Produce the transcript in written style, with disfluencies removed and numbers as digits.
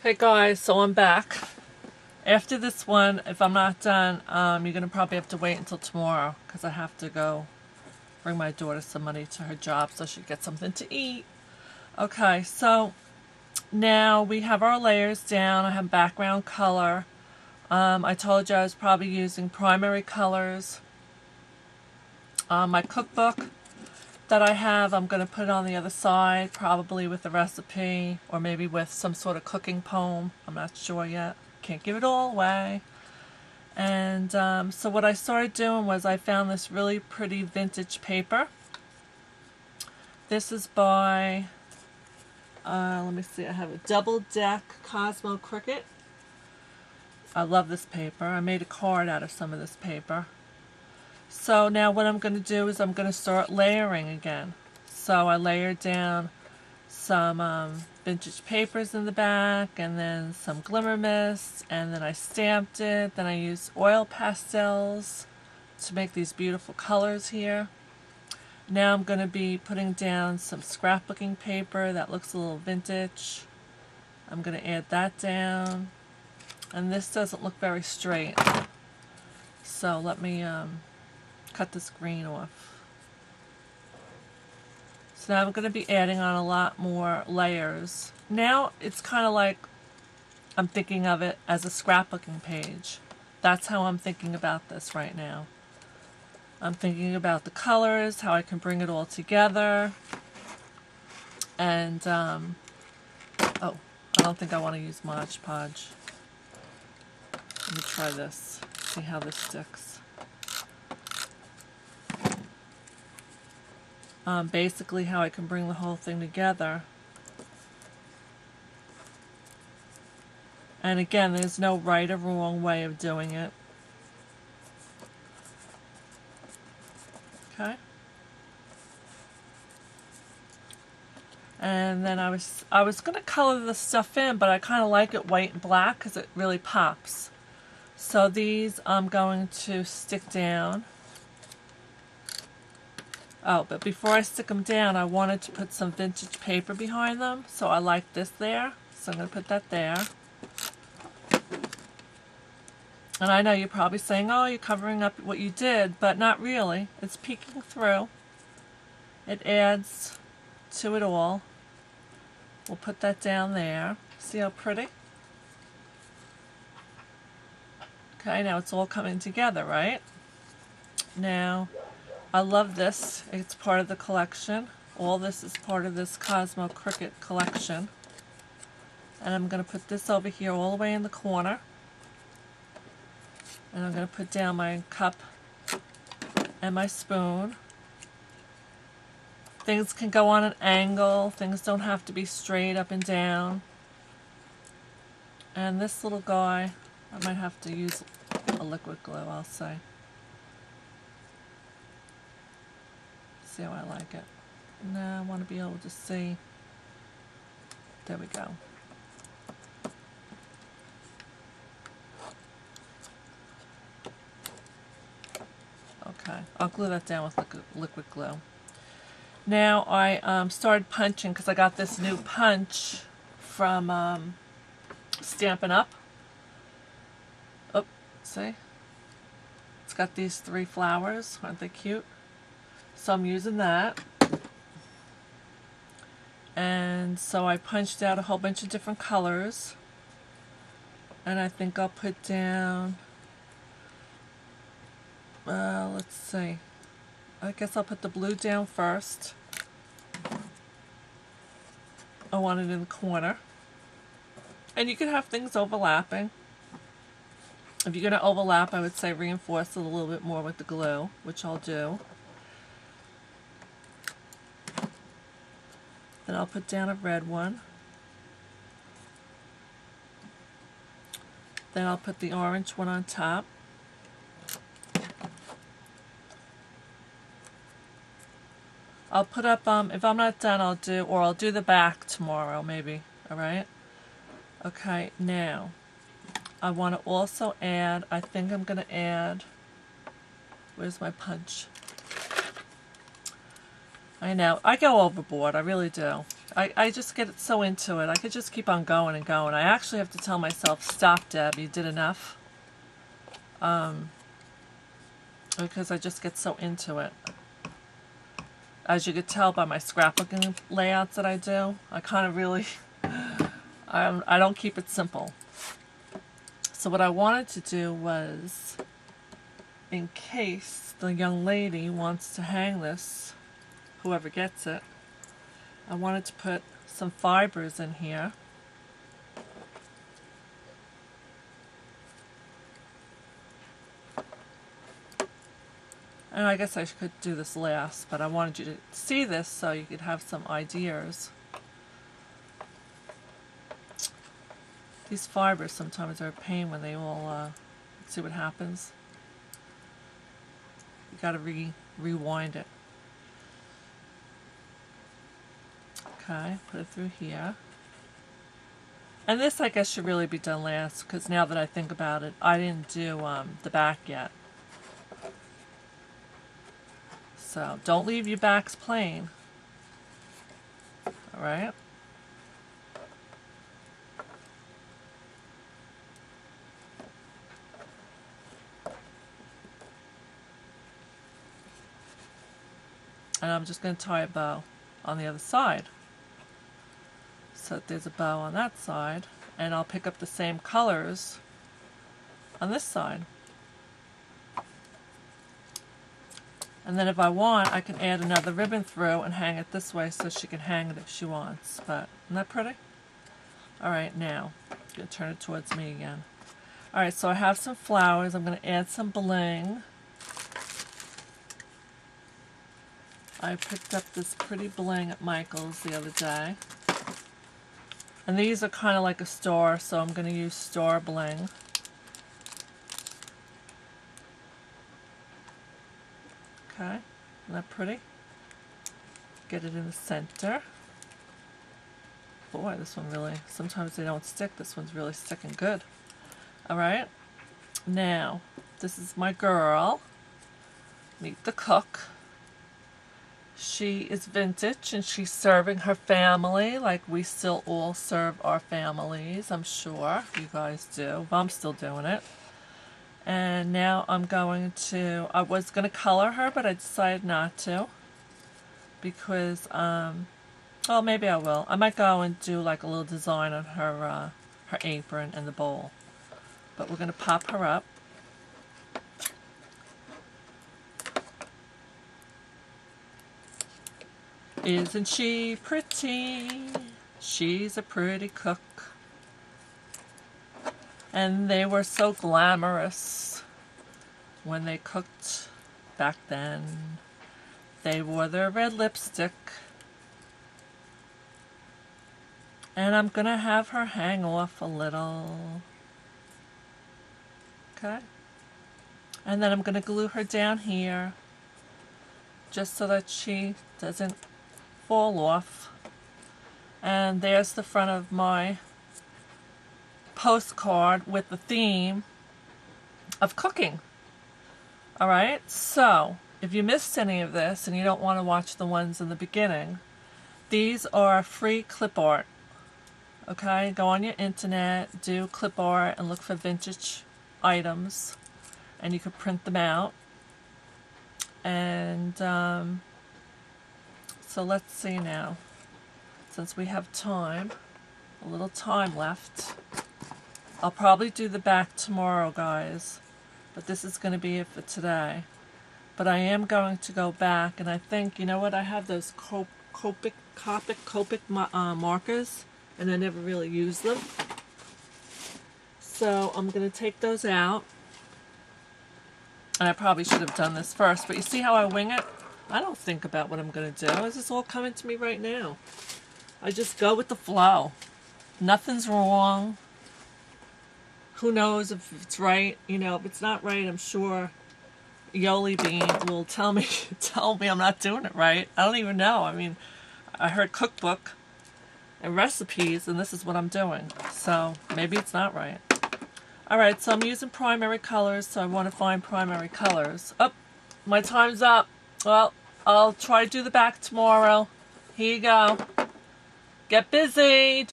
Hey guys, so I'm back. After this one, if I'm not done, you're going to probably have to wait until tomorrow because I have to go bring my daughter some money to her job so she gets something to eat. Okay, so now we have our layers down. I have background color. I told you I was probably using primary colors. My cookbook that I have, I'm going to put it on the other side, probably with a recipe or maybe with some sort of cooking poem. I'm not sure yet. Can't give it all away. And so what I started doing was I found this really pretty vintage paper. This is by, let me see, I have a double deck Cosmo Cricket. I love this paper. I made a card out of some of this paper. So now what I'm going to do is I'm going to start layering again. So I layered down some vintage papers in the back, and then some glimmer mist, and then I stamped it. Then I used oil pastels to make these beautiful colors here. Now I'm going to be putting down some scrapbooking paper that looks a little vintage. I'm going to add that down, and this doesn't look very straight, so let me cut this green off. So now I'm going to be adding on a lot more layers. Now it's kind of like I'm thinking of it as a scrapbooking page. That's how I'm thinking about this right now. I'm thinking about the colors, how I can bring it all together. And, oh, I don't think I want to use Mod Podge. Let me try this, see how this sticks. Basically how I can bring the whole thing together. And again, there's no right or wrong way of doing it. Okay. And then I was going to color this stuff in, but I kind of like it white and black because it really pops. So these I'm going to stick down. Oh, but before I stick them down, I wanted to put some vintage paper behind them, so I like this there. So I'm going to put that there. And I know you're probably saying, oh, you're covering up what you did, but not really. It's peeking through. It adds to it all. We'll put that down there. See how pretty? Okay, now it's all coming together, right? Now, I love this. It's part of the collection. All this is part of this Cosmo Cricket collection. And I'm going to put this over here all the way in the corner. And I'm going to put down my cup and my spoon. Things can go on an angle. Things don't have to be straight up and down. And this little guy, I might have to use a liquid glue, I'll say. See how I like it. Now I want to be able to see. There we go. Okay, I'll glue that down with liquid glue. Now I started punching because I got this new punch from Stampin' Up. Oh, see? It's got these 3 flowers. Aren't they cute? So I'm using that. And so I punched out a whole bunch of different colors. And I think I'll put down, let's see. I guess I'll put the blue down first. I want it in the corner. And you can have things overlapping. If you're going to overlap, I would say reinforce it a little bit more with the glue, which I'll do. Then I'll put down a red one. Then I'll put the orange one on top. I'll put up, if I'm not done, I'll do the back tomorrow, maybe. Alright? Okay, now, I want to also add, I think I'm going to add, where's my punch? I know, I go overboard, I really do. I just get so into it. I could just keep on going and going. I actually have to tell myself, stop, Deb, you did enough. Because I just get so into it. As you could tell by my scrapbooking layouts that I do, I kind of really, I don't keep it simple. So what I wanted to do was, in case the young lady wants to hang this, whoever gets it, I wanted to put some fibers in here. And I guess I could do this last, but I wanted you to see this so you could have some ideas. These fibers sometimes are a pain when they all, see what happens. You gotta rewind it. Okay, put it through here. And this I guess should really be done last, because now that I think about it, I didn't do the back yet. So don't leave your backs plain. Alright? And I'm just going to tie a bow on the other side. So there's a bow on that side, and I'll pick up the same colors on this side. And then if I want, I can add another ribbon through and hang it this way so she can hang it if she wants. But isn't that pretty? Alright, now, I'm going to turn it towards me again. Alright, so I have some flowers. I'm going to add some bling. I picked up this pretty bling at Michael's the other day. And these are kind of like a star, so I'm going to use star bling. Okay, isn't that pretty? Get it in the center. Boy, this one really, sometimes they don't stick. This one's really sticking good. Alright, now, this is my girl. Meet the cook. She is vintage and she's serving her family like we still all serve our families. I'm sure you guys do. I'm still doing it. And now I'm going to, I was going to color her, but I decided not to. Because, well, maybe I will. I might go and do like a little design on her, her apron and the bowl. But we're going to pop her up. Isn't she pretty? She's a pretty cook. And they were so glamorous when they cooked back then. They wore their red lipstick. And I'm gonna have her hang off a little. Okay? And then I'm gonna glue her down here just so that she doesn't fall off. And there's the front of my postcard with the theme of cooking. Alright, so if you missed any of this and you don't want to watch the ones in the beginning, these are free clip art. Okay, go on your internet, do clip art and look for vintage items and you can print them out. And so let's see now, since we have time, a little time left. I'll probably do the back tomorrow, guys, but this is going to be it for today. But I am going to go back, and I think, you know what, I have those Copic markers, and I never really use them. So I'm going to take those out, and I probably should have done this first, but you see how I wing it? I don't think about what I'm going to do. This is all coming to me right now. I just go with the flow. Nothing's wrong. Who knows if it's right? You know, if it's not right, I'm sure Yoli Bean will tell me I'm not doing it right. I don't even know. I mean, I heard cookbook and recipes, and this is what I'm doing. So maybe it's not right. Alright, so I'm using primary colors, so I want to find primary colors. Oh, my time's up. Well, I'll try to do the back tomorrow. Here you go. Get busy!